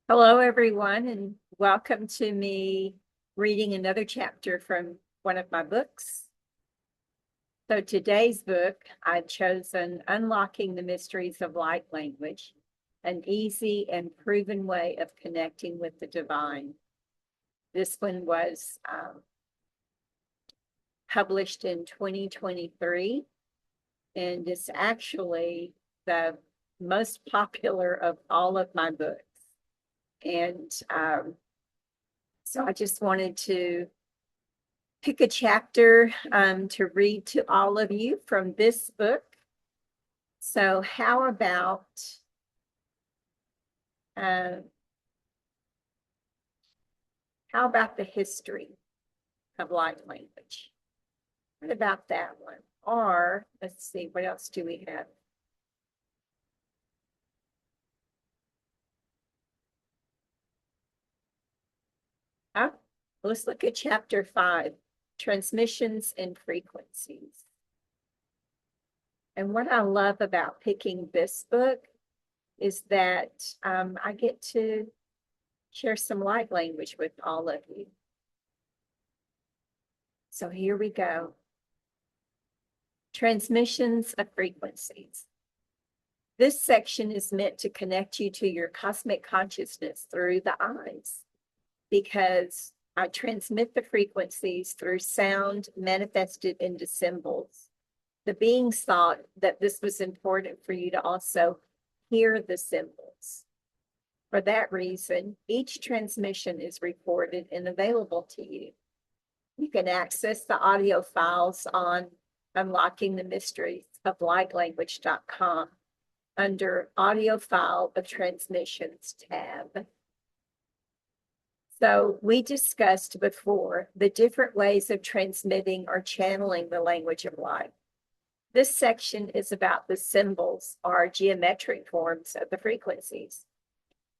Hello, everyone, and welcome to me reading another chapter from one of my books. So today's book, I've chosen Unlocking the Mysteries of Light Language, an easy and proven way of connecting with the divine. This one was published in 2023, and it's actually the most popular of all of my books. And so I just wanted to pick a chapter to read to all of you from this book. So uh, how about the history of light language? What about that one? Or let's see, what else do we have? Let's look at chapter 5, transmissions and frequencies. And what I love about picking this book is that I get to share some light language with all of you. So here we go. Transmissions of frequencies. This section is meant to connect you to your cosmic consciousness through the eyes, because I transmit the frequencies through sound manifested into symbols. The beings thought that this was important for you to also hear the symbols. For that reason, each transmission is recorded and available to you. You can access the audio files on Unlocking the Mysteries of Lightlanguage.com under Audio File of Transmissions tab. So we discussed before the different ways of transmitting or channeling the language of light. This section is about the symbols or geometric forms of the frequencies.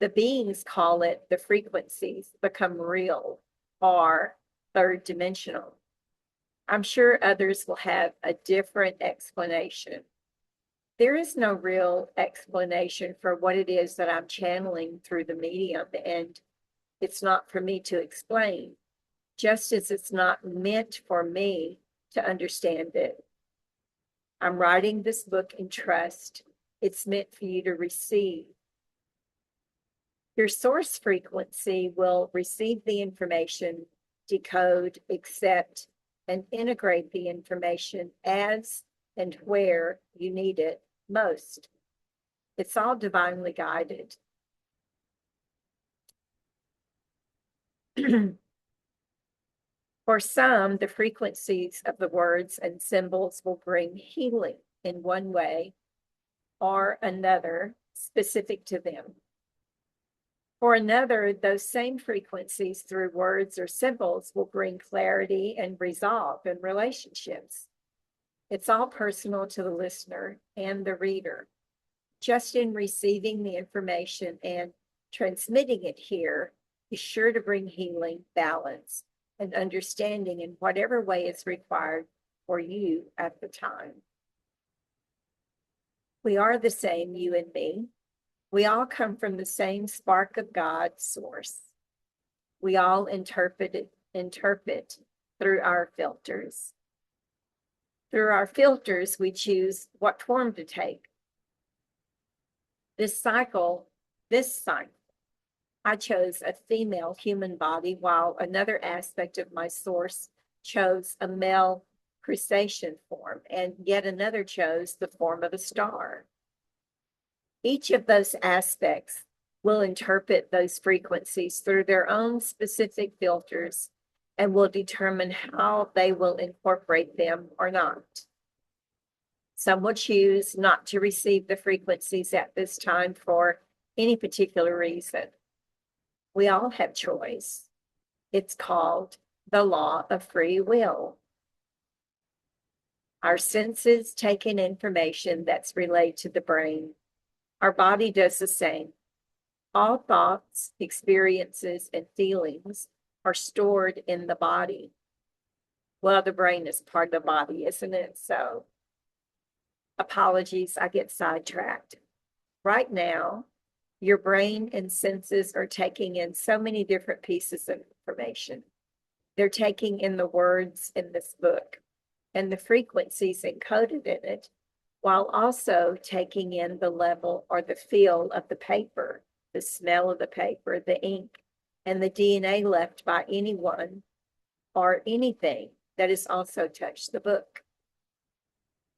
The beings call it the frequencies become real or third dimensional. I'm sure others will have a different explanation. There is no real explanation for what it is that I'm channeling through the medium, and it's not for me to explain, just as it's not meant for me to understand it. I'm writing this book in trust. It's meant for you to receive. Your source frequency will receive the information, decode, accept, and integrate the information as and where you need it most. It's all divinely guided. For some, the frequencies of the words and symbols will bring healing in one way or another specific to them. For another, those same frequencies through words or symbols will bring clarity and resolve in relationships. It's all personal to the listener and the reader. Just in receiving the information and transmitting it here is sure to bring healing, balance, and understanding in whatever way is required for you at the time. We are the same, you and me. We all come from the same spark of God source. We all interpret through our filters. Through our filters, we choose what form to take. This cycle, I chose a female human body, while another aspect of my source chose a male crustacean form, and yet another chose the form of a star. Each of those aspects will interpret those frequencies through their own specific filters and will determine how they will incorporate them or not. Some will choose not to receive the frequencies at this time for any particular reason. We all have choice. It's called the law of free will. Our senses take in information that's relayed to the brain. Our body does the same. All thoughts, experiences, and feelings are stored in the body. Well, the brain is part of the body, isn't it? So, apologies, I get sidetracked. Right now, Your brain and senses are taking in so many different pieces of information. They're taking in the words in this book and the frequencies encoded in it, while also taking in the level or the feel of the paper, the smell of the paper, the ink, and the DNA left by anyone or anything that has also touched the book.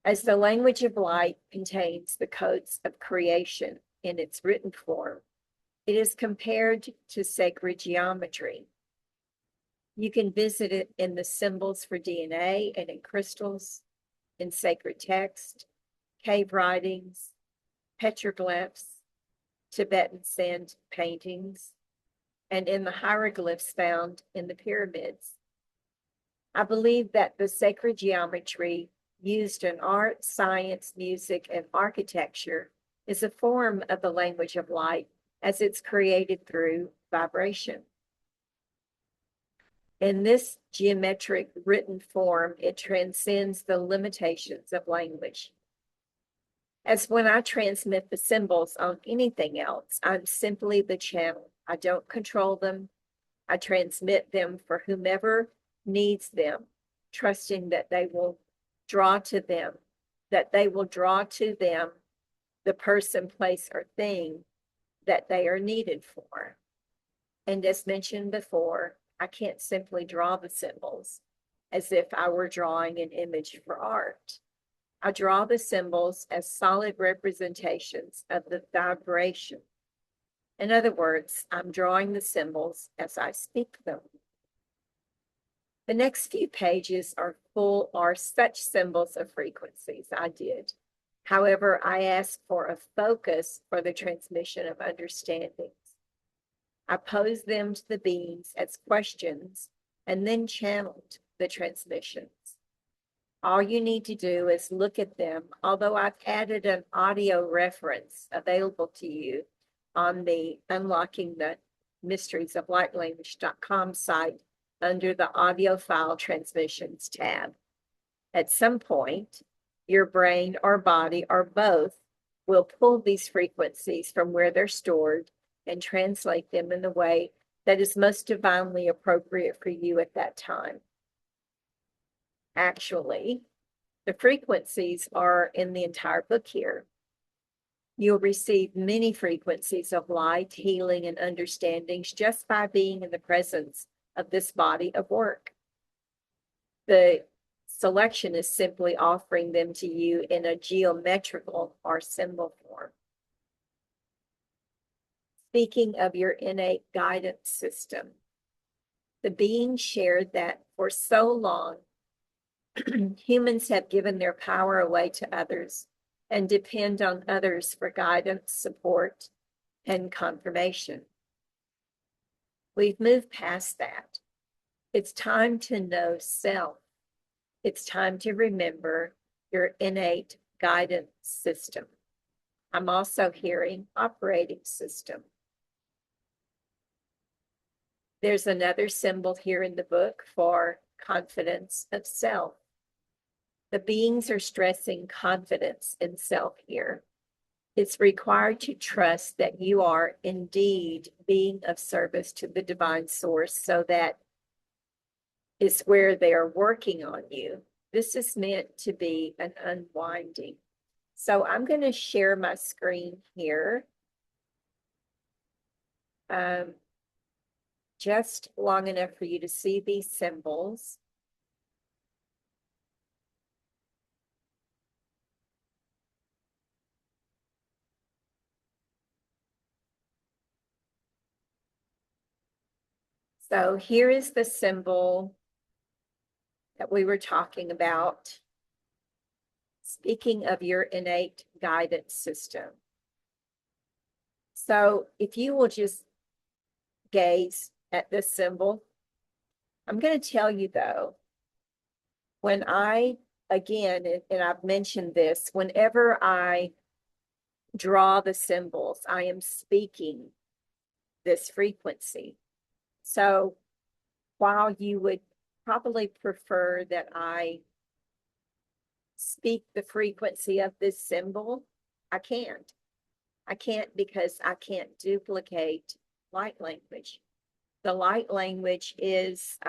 As the language of light contains the codes of creation in its written form, it is compared to sacred geometry. You can visit it in the symbols for DNA and in crystals, in sacred text, cave writings, petroglyphs, Tibetan sand paintings, and in the hieroglyphs found in the pyramids. I believe that the sacred geometry used in art, science, music, and architecture is a form of the language of light as it's created through vibration. In this geometric written form, it transcends the limitations of language. As when I transmit the symbols on anything else, I'm simply the channel. I don't control them. I transmit them for whomever needs them, trusting that they will draw to them, the person, place, or thing that they are needed for. And as mentioned before, I can't simply draw the symbols as if I were drawing an image for art. I draw the symbols as solid representations of the vibration. In other words, I'm drawing the symbols as I speak them. The next few pages are such symbols of frequencies I did. However, I asked for a focus for the transmission of understandings. I posed them to the beings as questions and then channeled the transmissions. All you need to do is look at them, although I've added an audio reference available to you on the Unlocking the Mysteries of Light Language.com site under the audio file transmissions tab. At some point, your brain or body or both will pull these frequencies from where they're stored and translate them in the way that is most divinely appropriate for you at that time. Actually, the frequencies are in the entire book here. You'll receive many frequencies of light, healing, and understandings just by being in the presence of this body of work. The selection is simply offering them to you in a geometrical or symbol form. Speaking of your innate guidance system, the beings shared that for so long, humans have given their power away to others and depend on others for guidance, support, and confirmation. We've moved past that. It's time to know self. It's time to remember your innate guidance system. I'm also hearing operating system. There's another symbol here in the book for confidence of self. The beings are stressing confidence in self here. It's required to trust that you are indeed being of service to the divine source, so that is where they are working on you. This is meant to be an unwinding. So I'm going to share my screen here. Just long enough for you to see these symbols. So here is the symbol that we were talking about. Speaking of your innate guidance system. So if you will just gaze at this symbol, I'm going to tell you though, when I, again, and I've mentioned this, whenever I draw the symbols, I am speaking this frequency. So while you would probably prefer that I speak the frequency of this symbol, I can't. I can't because I can't duplicate light language. The light language is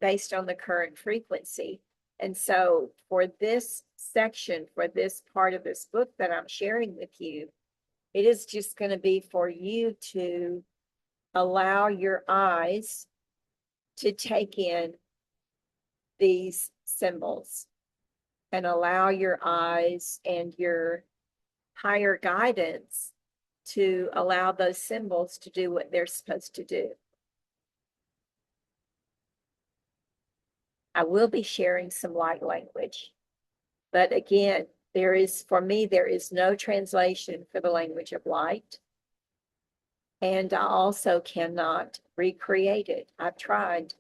based on the current frequency. And so for this section, for this part of this book that I'm sharing with you, it is just going to be for you to allow your eyes to take in these symbols and allow your eyes and your higher guidance to allow those symbols to do what they're supposed to do. I will be sharing some light language, but again, for me, there is no translation for the language of light. And I also cannot recreate it. I've tried.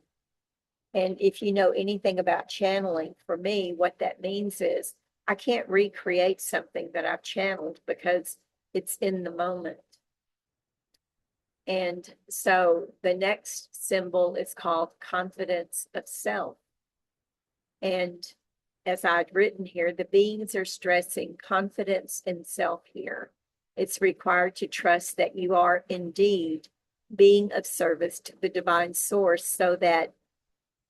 And if you know anything about channeling, for me, what that means is I can't recreate something that I've channeled because it's in the moment. And so the next symbol is called confidence of self. And as I'd written here, the beings are stressing confidence in self here. It's required to trust that you are indeed being of service to the divine source, so that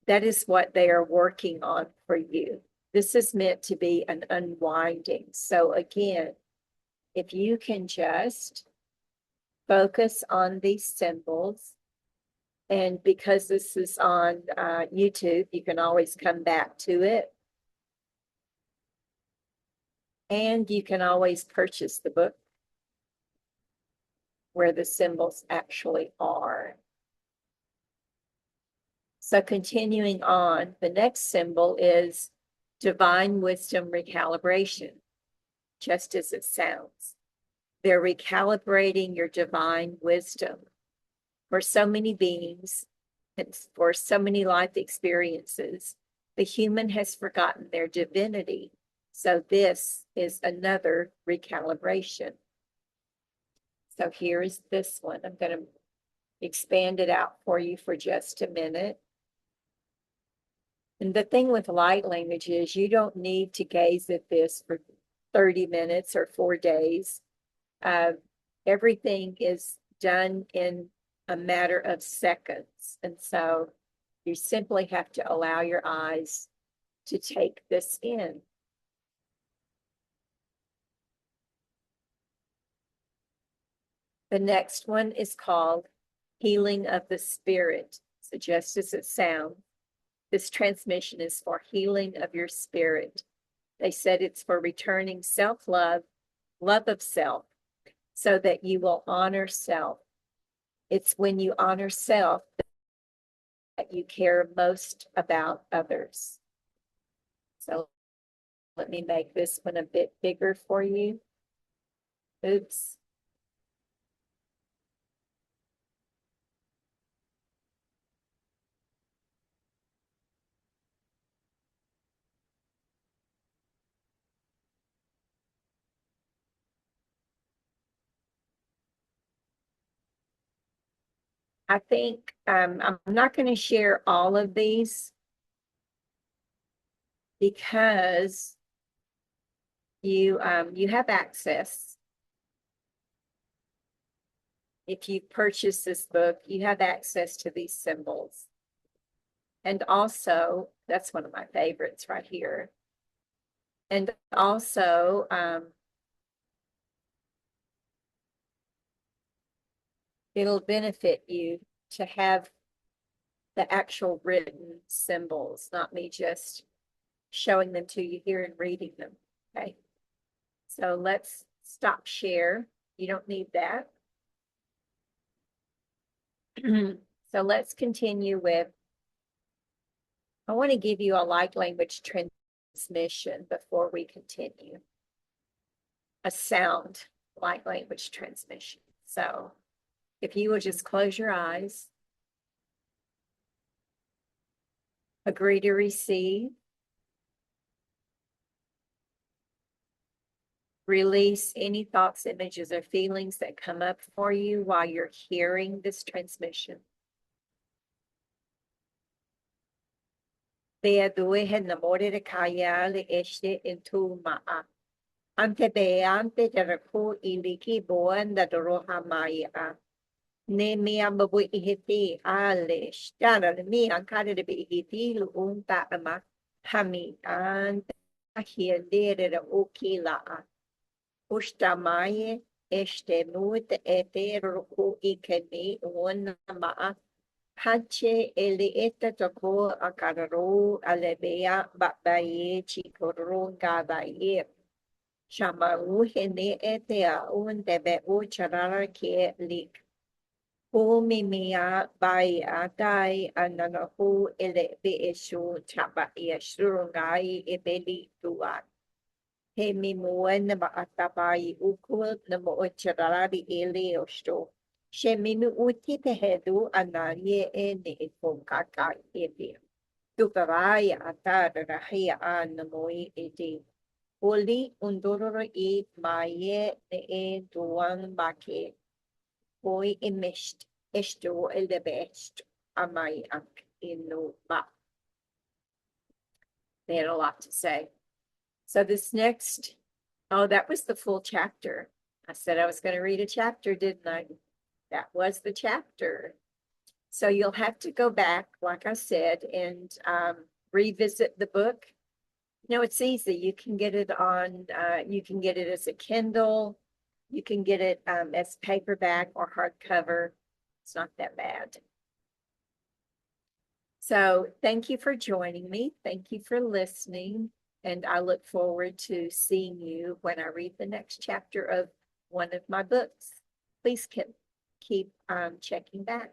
is what they are working on for you. This is meant to be an unwinding. So again, if you can just focus on these symbols, and because this is on YouTube, you can always come back to it. And you can always purchase the book where the symbols actually are. So continuing on, the next symbol is divine wisdom recalibration, just as it sounds. They're recalibrating your divine wisdom. For so many beings and for so many life experiences, the human has forgotten their divinity. So this is another recalibration. So here is this one. I'm going to expand it out for you for just a minute. And the thing with light language is you don't need to gaze at this for 30 minutes or 4 days. Everything is done in a matter of seconds. And so you simply have to allow your eyes to take this in. The next one is called healing of the spirit. So just as it sounds, this transmission is for healing of your spirit. They said it's for returning self-love, love of self, so that you will honor self. It's when you honor self that you care most about others. So let me make this one a bit bigger for you. Oops. I think I'm not going to share all of these because you have access. If you purchase this book, you have access to these symbols. And also, that's one of my favorites right here. And also, it'll benefit you to have the actual written symbols, not me just showing them to you here and reading them. Okay. So let's stop share. You don't need that. So let's continue with, I want to give you a light language transmission before we continue. A sound light language transmission. So if you will just close your eyes, agree to receive, release any thoughts, images, or feelings that come up for you while you're hearing this transmission. Te adue he namore de kaya le este in tu ma'a. Antebeante de reku iliki boan da rohamaya. Ne mi ambu ihiti alish. Dana mi ankara de ihiti luunta ama. Hami ante hiendere de ukila. Ustamaye este mut etero ku ikeni unama. Hache eli eta toko akararo alebea babaye chikoro gabaye. Shamaru hene etea un debe u charara ke lik. Hu mimia bai atai ananahu ele be eshu chaba yeshurungai ebeli tuat. He mimuen ba atabai ukul na mo charari ele osto. She mimu uti pehedu anaye ene ifongaka ebe. Tuparai atar rahia an namoi edi. Uli undururu I maye ne duan bake. Boy emished. Esto el de best. Amai ak inu ba. They had a lot to say. So this next, oh, that was the full chapter. I said I was going to read a chapter, didn't I? That was the chapter. So you'll have to go back, like I said, and revisit the book. No, it's easy. You can get it on, you can get it as a Kindle. You can get it as paperback or hardcover. It's not that bad. So thank you for joining me. Thank you for listening. And I look forward to seeing you when I read the next chapter of one of my books. Please keep checking back.